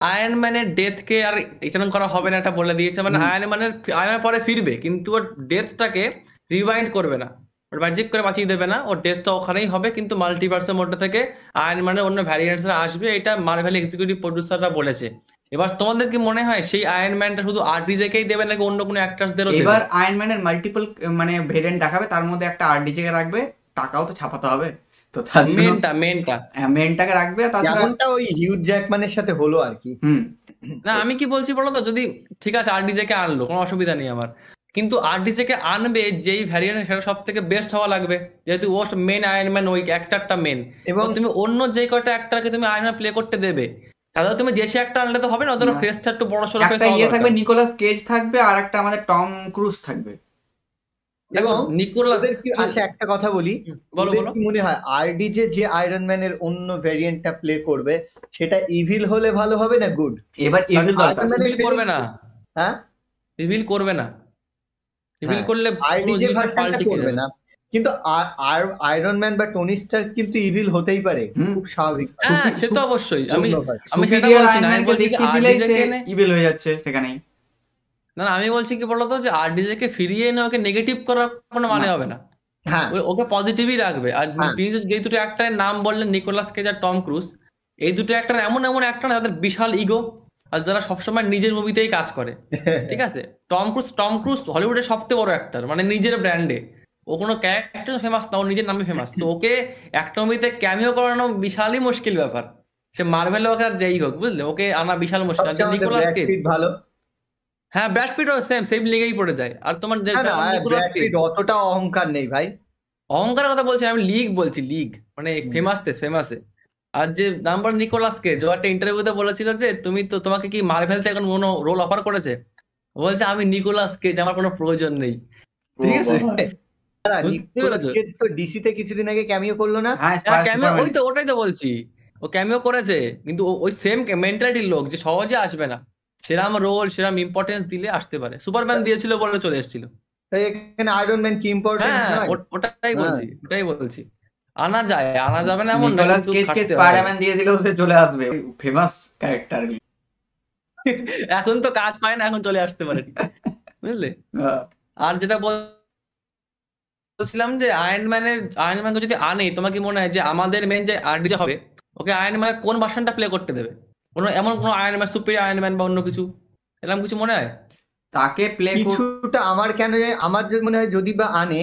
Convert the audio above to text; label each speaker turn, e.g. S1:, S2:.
S1: Iron ম্যানের ডেথকে আর return করা হবে না, এটা বলে দিয়েছে। মানে
S2: হুম।
S1: আয়রন পরে ফিরবে, কিন্তু ওর ডেথটাকে রিওয়াইন্ড করবে না, ওর ম্যাজিক করে বাঁচিয়ে দেবে না, ওর ডেথটা ওখানেই হবে, কিন্তু মাল্টিভার্সের মধ্যে থেকে আয়রন ম্যানের অন্য ভ্যারিয়েন্টসরা আসবে, এটা মার্ভেল এক্সিকিউটিভ প্রডিউসাররা বলেছে। এবার তোমাদের কি মনে হয় সেই আয়রন ম্যানটা শুধু আরডিজেকেই দেবে নাকি অন্য কোনো অ্যাক্টার্সদেরও দেবে?
S2: এবার আয়রন ম্যানের মাল্টিপল মানে ভেরিয়েন্ট দেখাবে, তার মধ্যে একটা আরডিজে কে রাখবে, টাকাও তো ছাপাতে হবে, তো তার জন্য
S1: মেনটা।
S2: মেনটাকে রাখবে, আর তাছাড়া
S3: যেমনটা ওই হিউজ জ্যাকম্যানের সাথে হলো আর কি।
S2: হুম।
S1: না আমি কি বলছি বলো তো, যদি ঠিক আছে আরডিজে কে আনলো, কোনো অসুবিধা নেই আমার, কিন্তু আরডিজে কে আনবে যেই ভ্যারিয়েন্ট সেটা সব থেকে বেস্ট হওয়া লাগবে, যেহেতু ওস্ট মেন আয়রন ম্যান ওই অ্যাক্টারটা মেন।
S3: এবং
S1: তুমি অন্য যে কয়টা অ্যাক্টারকে তুমি আয়রন ম্যান প্লে করতে দেবে, তাহলে তুমি যে সে একটা আনলে তো হবে না, ওদের
S2: না,
S1: ফেসটা একটু বড় সড়ো ফেস
S2: একটা
S1: হওয়া
S2: ইয়ে থাকবে,
S1: দরকার।
S2: নিকোলাস কেজ থাকবে, আর একটা আমাদের টম ক্রুজ থাকবে।
S1: দেখো
S3: এবং
S1: নিকোলাস,
S3: ওদের কি, আচ্ছা একটা কথা বলি,
S1: বলো
S3: ওদের
S1: বলো।
S3: কি মনে হয় আরডিজে যে আয়রন ম্যানের অন্য ভেরিয়েন্টটা প্লে করবে সেটা ইভিল হলে ভালো হবে না গুড?
S2: এবার
S3: কারণ
S2: ইভিল দরকার।
S3: আয়রন ম্যানের
S1: রিভিল করবে না,
S3: হ্যাঁ
S1: রিভিল করবে না, রিভিল
S3: হ্যাঁ
S1: করলে পুরো
S3: আরডিজে
S1: জিনিসটা
S3: ভার্সনটা
S1: পাল্টে
S3: করবে
S1: যাবে।
S3: না, কিন্তু আয়রন ম্যান বা টনি স্টার্ক কিন্তু ইভিল হতেই পারে
S2: হুম।
S3: খুব স্বাভাবিক।
S1: হ্যাঁ সে তো অবশ্যই, আমি আমি সেটা
S2: সুপিরিয়ার
S1: বলছি না,
S2: আয়রন
S1: আমি
S2: ম্যানকে
S1: বলছি কি
S2: দেখিয়ে দিলেই
S1: আরডিজে
S2: সে
S1: কে এনে,
S2: ইভিল হয়ে যাচ্ছে সেখানেই।
S1: না না আমি বলছি কি বলতো, যে আরডিজে কে ফিরিয়ে এনে ওকে নেগেটিভ করার কোনো
S2: না।
S1: মানে হবে না,
S3: হ্যাঁ
S1: ওকে পজিটিভই রাখবে। আর
S3: হ্যাঁ
S1: তিনি যে দুটো অ্যাক্টরের নাম বললেন, নিকোলাস কেজ আর টম ক্রুজ, এই দুটো অ্যাক্টর এমন এমন অ্যাক্টর যাদের বিশাল ইগো, আর যারা সবসময় নিজের মুভিতেই কাজ করে। ঠিক আছে, টম ক্রুজ হলিউডের সবচেয়ে বড় অ্যাক্টর, মানে নিজের ব্র্যান্ডে, ও কোনো ক্যারেক্টার ফেমাস না, ওর নিজের নামে ফেমাস, তো ওকে একটা মুভিতে ক্যামিও করানো বিশালই মুশকিল ব্যাপার। সে মার্ভেল হোক আর যেই হোক, বুঝলে, ওকে আনা বিশাল মুশকিল। আর যে
S3: সবচেয়ে আমাদের
S1: নিকোলাস
S3: ব্র্যাড
S1: কেজ,
S3: পিট ভালো।
S1: হ্যাঁ ব্র্যাড পিটও সেম সেম লিগেই পড়ে যায়। আর তোমার
S3: না না
S1: দেখো নিকোলাস
S3: ব্র্যাড
S1: কেজ,
S3: পিট অতটা অহংকার নেই ভাই।
S1: অহংকারের কথা বলছি না, আমি লিগ বলছি, লিগ মানে
S3: হুম।
S1: ফেমাসে। আর যে নাম্বার নিকোলাস কেজ, ও একটা ইন্টারভিউতে বলেছিল যে তোমাকে কি মার্ভেল থেকে এখন কোনো রোল অফার করেছে, ও বলছে আমি নিকোলাস কেজ, আমার কোনো প্রয়োজন নেই।
S2: ও
S1: ঠিক আছে,
S2: বাবা।
S3: না
S1: বুঝতে
S3: নিকোলাস
S1: পেরেছো?
S3: কেজ তো ডিসিতে কিছুদিন আগে ক্যামিও করলো না?
S2: হ্যাঁ,
S1: হ্যাঁ ক্যামিও,
S2: সুপারম্যান।
S1: ওটাই তো বলছি, ও ক্যামিও করেছে, কিন্তু ওই সেম মেন্টালিটির লোক, যে সহজে আসবে না, সেরাম রোল সেরাম ইম্পর্টেন্স দিলে আসতে পারে। সুপারম্যান দিয়েছিল বলে চলে এসেছিল।
S3: তাই এখানে আয়রন ম্যান কি ইম্পর্টেন্ট
S1: হ্যাঁ
S3: নয়? হ্যাঁ
S1: ওটাই বলছি, আনা যায়, আনা যাবে না এমন না,
S2: নিকোলাস
S1: কিন্তু
S2: কেজকে
S1: খাটতে হবে।
S2: স্পাইডারম্যান দিয়ে দিলেও সে চলে আসবে, ফেমাস ক্যারেক্টার।
S1: এখন তো কাজ পায় না, এখন চলে আসতে পারে ঠিক, বুঝলে। আর যেটা বলছিলাম যে আয়রন ম্যানকে যদি আনে, তোমার কি মনে হয় যে আমাদের মেন যে আরডিজে হবে, ওকে আয়রন ম্যানের কোন ভার্সনটা প্লে করতে দেবে? এমন কোনো iron man, super iron man বা অন্য কিছু, এরকম কিছু মনে হয়?
S2: তাকে প্লে।
S3: কিছুটা আমার কেন আমার মনে হয় যদি বা আনে